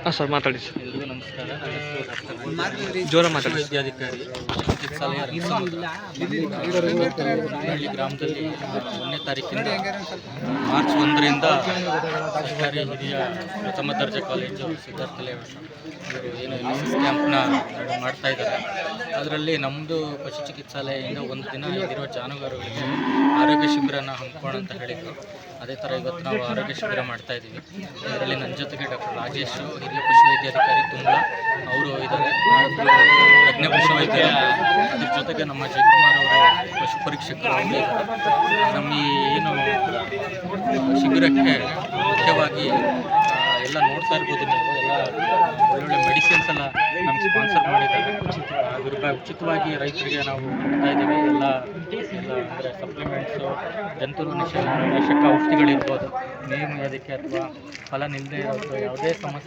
ಹಾಂ ಸರ್ ಮಾತಾಡಿ ಸರ್. ಎಲ್ರಿಗೂ ನಮಸ್ಕಾರ. ನನ್ನ ಹೆಸರು ಡಾಕ್ಟರ್ ಜೋರ ಮಾತಾಡಿ. ವೈದ್ಯಾಧಿಕಾರಿ ಚಿಕಿತ್ಸಾಲಯ ಹಳ್ಳಿ ಗ್ರಾಮದಲ್ಲಿ 1ನೇ ತಾರೀಕಿಂದ ಮಾರ್ಚ್ 1ರಿಂದ ಸರ್ಕಾರಿ ಹಿರಿಯ ಪ್ರಥಮ ದರ್ಜೆ ಕಾಲೇಜು ಸಿದ್ಧಾರ್ಥ ಲೇಔಟ್ ಇವರು ಏನು NSS ಕ್ಯಾಂಪ್ನ ಮಾಡ್ತಾ ಇದ್ದಾರೆ. ಅದರಲ್ಲಿ ನಮ್ಮದು ಪಶು ಚಿಕಿತ್ಸಾಲಯದಿಂದ ಒಂದು ದಿನ ಇಲ್ಲಿರೋ ಜಾನುವಾರುಗಳಿಗೆ ಆರೋಗ್ಯ ಶಿಬಿರನ ಹಮ್ಮಿಕೊಳ್ಳೋಣ ಅಂತ ಹೇಳಿದರು. ಅದೇ ಥರ ಇವತ್ತು ನಾವು ಆರೋಗ್ಯ ಶಿಬಿರ ಮಾಡ್ತಾ ಇದ್ದೀವಿ. ಇದರಲ್ಲಿ ನನ್ನ ಜೊತೆಗೆ ಡಾಕ್ಟರ್ ರಾಜೇಶ್ ಹಿರಿಯ ಪಶುವೈದ್ಯಾಧಿಕಾರಿ ತುಂಬ ಅವರು ಇದ್ದಾರೆ, ತಜ್ಞ ಪಶುವೈದ್ಯರು. ಅದ್ರ ಜೊತೆಗೆ ನಮ್ಮ ಜಯಕುಮಾರ್ ಅವರು ಪಶು ಪರೀಕ್ಷಕರು ಇದ್ದಾರೆ. ನಮ್ಮ ಈ ಏನು ಶಿಬಿರಕ್ಕೆ ಮುಖ್ಯವಾಗಿ ಎಲ್ಲ ನೋಡ್ತಾ ಇರ್ಬೋದು ನೀವು, ಎಲ್ಲ ಒಳ್ಳೊಳ್ಳೆ ಮೆಡಿಸಿನ್ಸ್ ಎಲ್ಲ ನಮ್ಗೆ ಸ್ಪಾನ್ಸರ್ ಮಾಡಿದ್ದಾರೆ. ಅದ್ರ ಬಗ್ಗೆ ಉಚಿತವಾಗಿ ರೈತರಿಗೆ ನಾವು ಕೊಡ್ತಾ ಇದ್ದೀವಿ. ಎಲ್ಲ ಅಂದರೆ ಸಪ್ಲಿಮೆಂಟ್ಸು, ಜಂತು ನಾಶಕ ಔಷಧಿಗಳಿರ್ಬೋದು, ಮೇವು ಅದಕ್ಕೆ ಅಥವಾ ಫಲ ನಿಲ್ಲದೆ ಇರೋದು ಯಾವುದೇ ಸಮಸ್ಯೆ